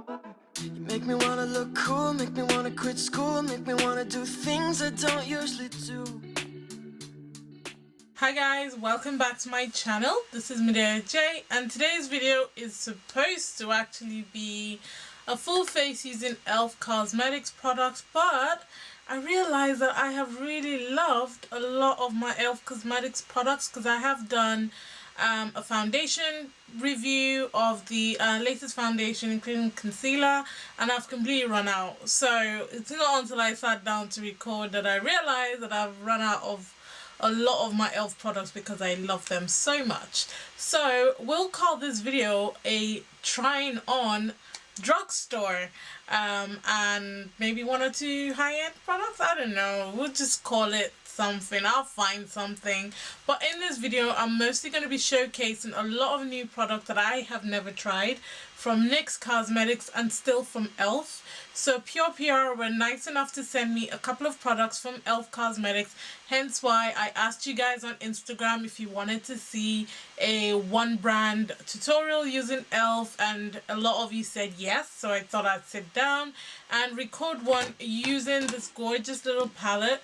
You make me wanna look cool, make me wanna quit school, make me wanna do things I don't usually do. Hi guys, welcome back to my channel. This is Medea J, and today's video is supposed to actually be a full face using e.l.f. cosmetics products, but I realized that I have really loved a lot of my e.l.f. cosmetics products because I have done a foundation review of the latest foundation, including concealer, and I've completely run out. So it's not until I sat down to record that I realized that I've run out of a lot of my e.l.f. products because I love them so much. So we'll call this video a trying on drugstore and maybe one or two high-end products. I don't know, we'll just call it something. I'll find something. But in this video I'm mostly going to be showcasing a lot of new products that I have never tried from NYX Cosmetics and still from e.l.f. So Pure PR were nice enough to send me a couple of products from e.l.f. Cosmetics, hence why I asked you guys on Instagram if you wanted to see a one brand tutorial using e.l.f. and a lot of you said yes, so I thought I'd sit down and record one using this gorgeous little palette.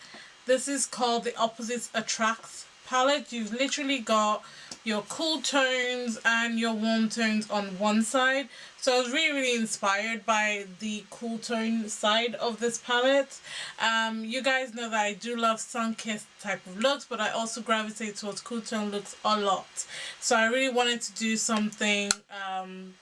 This is called the Opposites Attracts palette. You've literally got your cool tones and your warm tones on one side. So I was really inspired by the cool tone side of this palette. You guys know that I do love sun-kissed type of looks, but I also gravitate towards cool tone looks a lot. So I really wanted to do something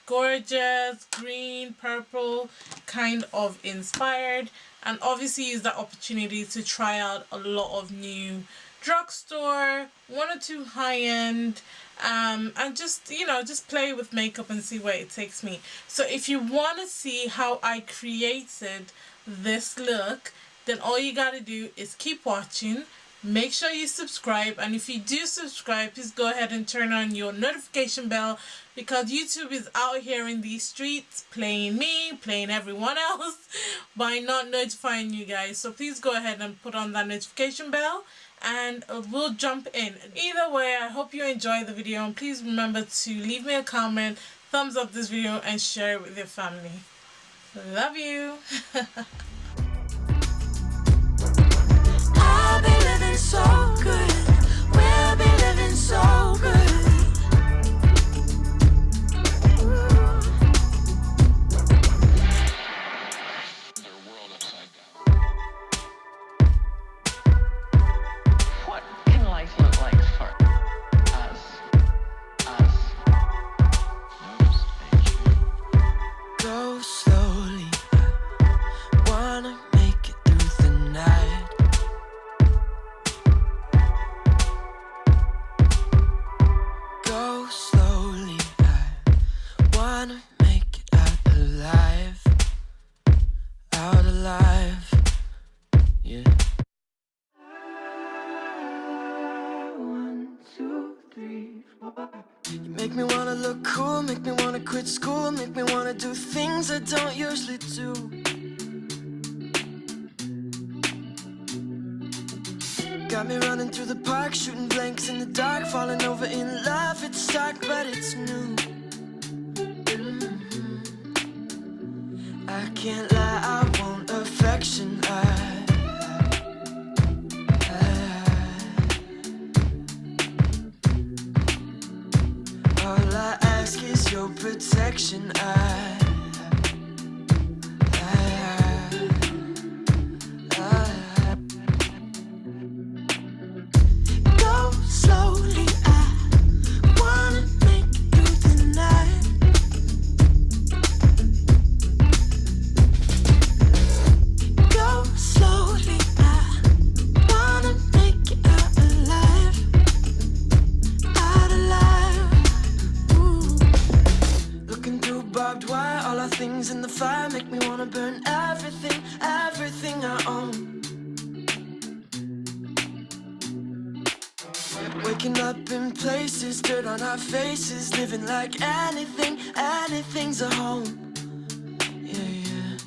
gorgeous, green, purple, kind of inspired, and obviously use that opportunity to try out a lot of new drugstore, one or two high-end, and just, you know, just play with makeup and see where it takes me. So if you want to see how I created this look, then all you gotta do is keep watching. Make sure you subscribe, and if you do subscribe, please go ahead and turn on your notification bell, because YouTube is out here in these streets playing me, playing everyone else by not notifying you guys. So please go ahead and put on that notification bell and we'll jump in. Either way, I hope you enjoy the video, and please remember to leave me a comment, thumbs up this video, and share it with your family. Love you. I'll be living so good. We'll be living so good. What can life look like for us? Go slowly. I wanna make it through the night. Go slowly. I wanna make it out alive. Out alive. Yeah. 1, 2, 3, 4. You make me wanna look cool, make me wanna quit school, make me wanna do things I don't usually do. Got me running through the park, shooting blanks in the dark, falling over in love. It's stark, but it's new. I can't lie, I want affection. All I ask is your protection. Go slowly. I wanna make it through the night. Go slowly. I wanna make it out alive. Out alive. Ooh. Looking through barbed wire, all our things in the fire make me wanna burn everything, everything I own. Waking up in places, dirt on our faces, living like anything, anything's a home. Yeah, yeah.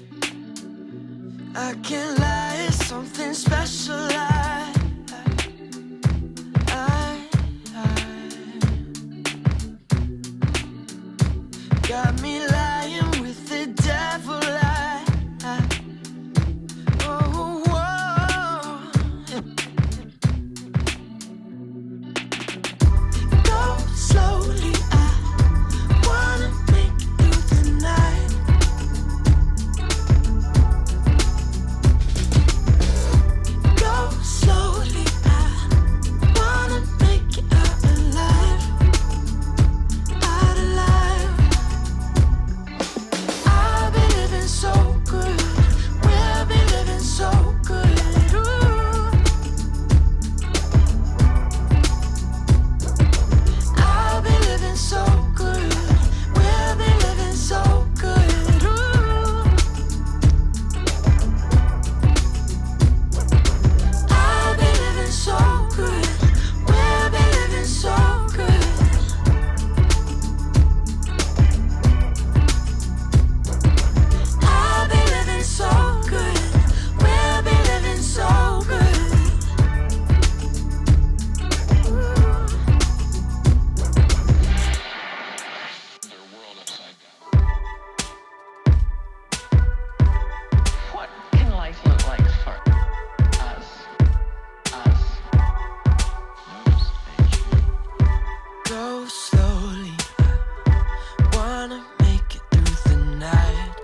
I can't lie, it's something special. Got me lying with the devil. slowly, I wanna make it through the night.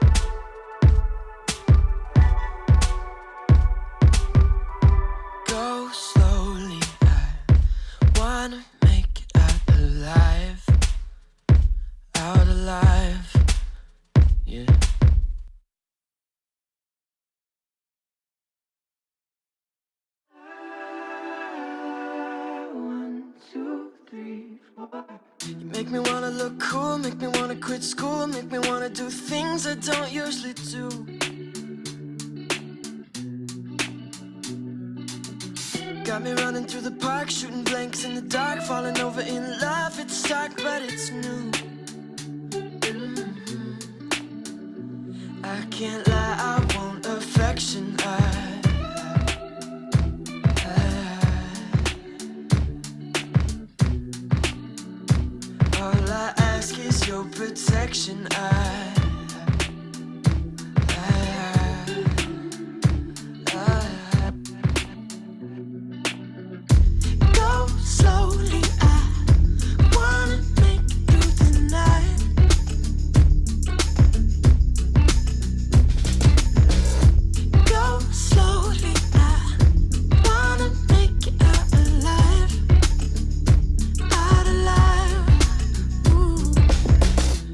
Go slowly, I wanna make it out alive. Out alive, yeah. You make me wanna look cool, make me wanna quit school, make me wanna do things I don't usually do. Got me running through the park, shooting blanks in the dark, falling over in love. It's dark, but it's new. I can't lie, I want affection. All I ask is your protection. Go slowly, I wanna make it through the night. Go slowly, I wanna make it out alive. Out alive. Ooh.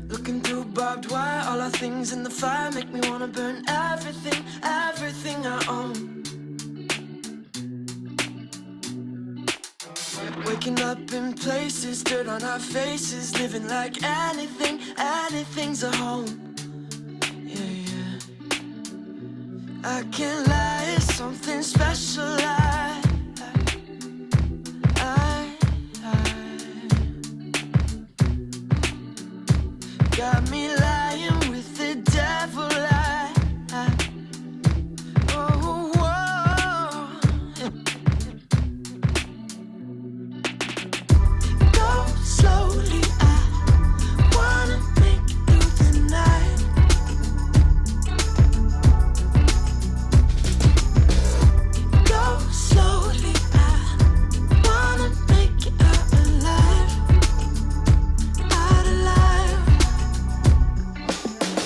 Looking through barbed wire, all our things in the fire make me wanna burn everything, everything I own. Waking up in places, dirt on our faces, living like anything, anything's a home. Yeah, yeah. I can't lie, it's something special. Got me lying with the devil. Oh, whoa. Go slowly, I wanna make it through the night. Go slowly, I wanna make it out alive. Out alive.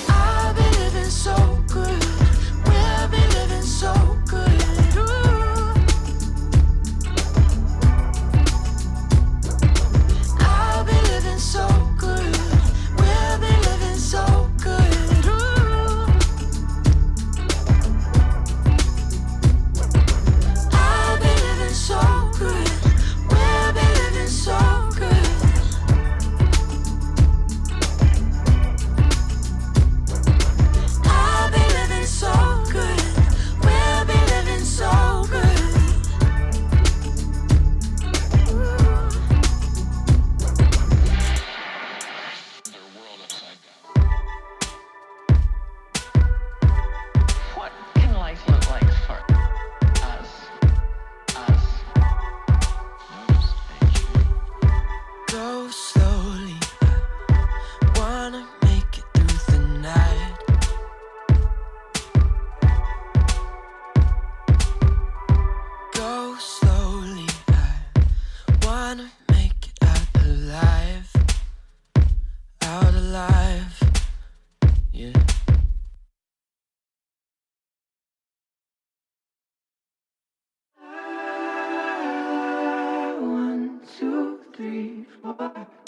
I'll be living so good. We'll be living so good. Ooh. I'll be living so good. We'll be living so good. Ooh. I'll be living so good. We'll be living so good. I'll be living so good. We'll be living so good. Their world upside down. What can life look like for us? No stage. Go slowly, I wanna make it through the night. Go slowly, I wanna make it out alive. Out alive, yeah.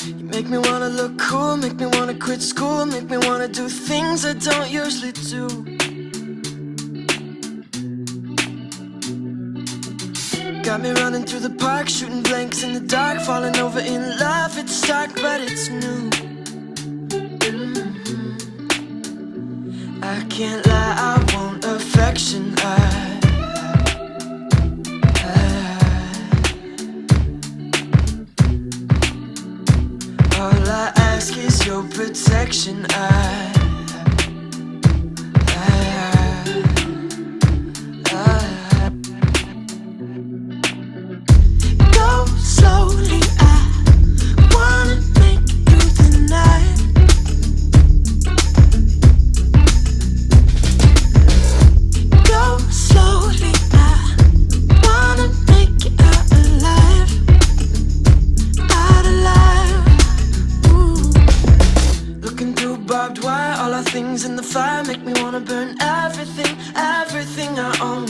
You make me wanna look cool, make me wanna quit school, make me wanna do things I don't usually do. Got me running through the park, shooting blanks in the dark, falling over in love. It's dark, but it's new. I can't lie, I want affection. All I ask is your protection. Go slowly, I wanna make it through the night. Go slowly, I wanna make it out alive. Out alive. things in the fire make me wanna burn everything, everything I own.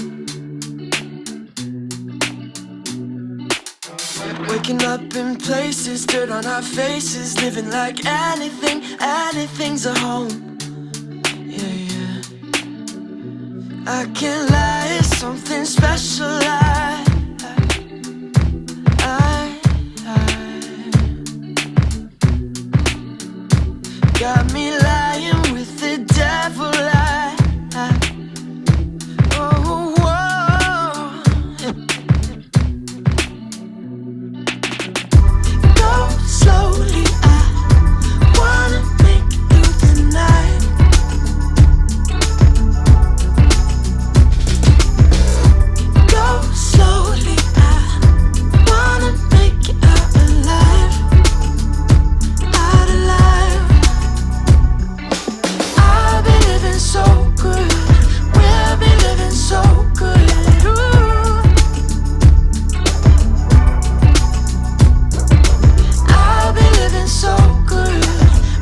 Waking up in places, dirt on our faces, living like anything, anything's a home. Yeah, yeah. I can't lie, it's something special. Got me lying with the devil. Oh, whoa. Go slowly, I wanna make it through the night. Go slowly, I wanna make it out alive, out alive. I'll be living so good, we'll be living so good. Ooh. I'll be living so good,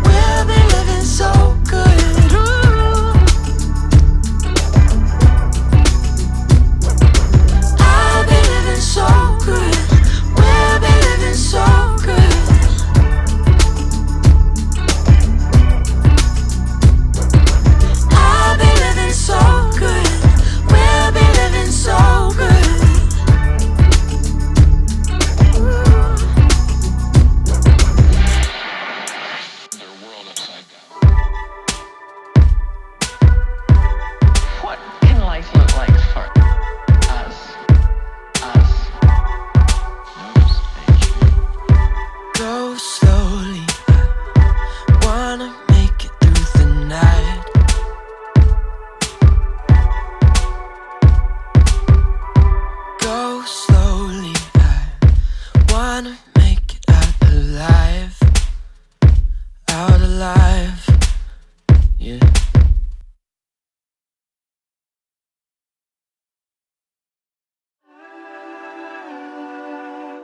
we'll be living so good. Ooh. I'll be living so good, we'll be living so good. I'll be living so good, we'll be living so good. Their world upside down. What can life look like for us? Us. Notice Go slowly, I wanna make it through the night. Go slowly, I wanna make it out alive, out alive. Yeah.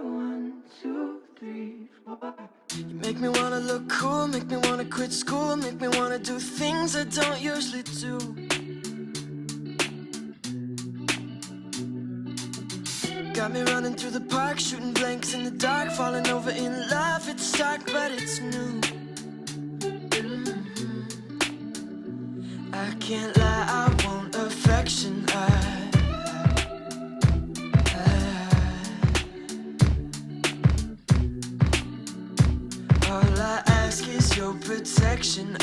One, two, three, four. You make me wanna look cool, make me wanna quit school, make me wanna do things I don't usually do. Got me running through the park, shooting blanks in the dark, falling over in love. It's stark, but it's new. I can't lie, I want affection. All I ask is your protection.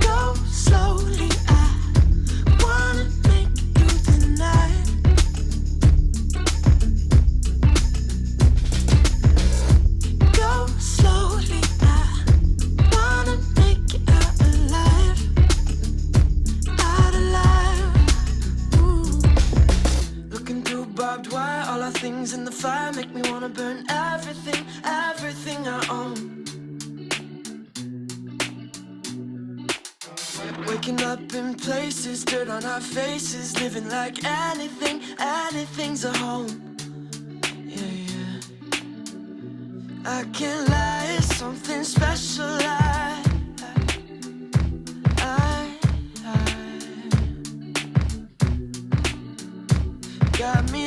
Go slowly, I wanna make it through the night. Go slowly, I wanna make it out alive, out alive. Ooh. Looking through barbed wire, all our things in the fire make me wanna burn everything, everything I own. Waking up in places, dirt on our faces, living like anything, anything's a home. Yeah, yeah. I can't lie, it's something special. Got me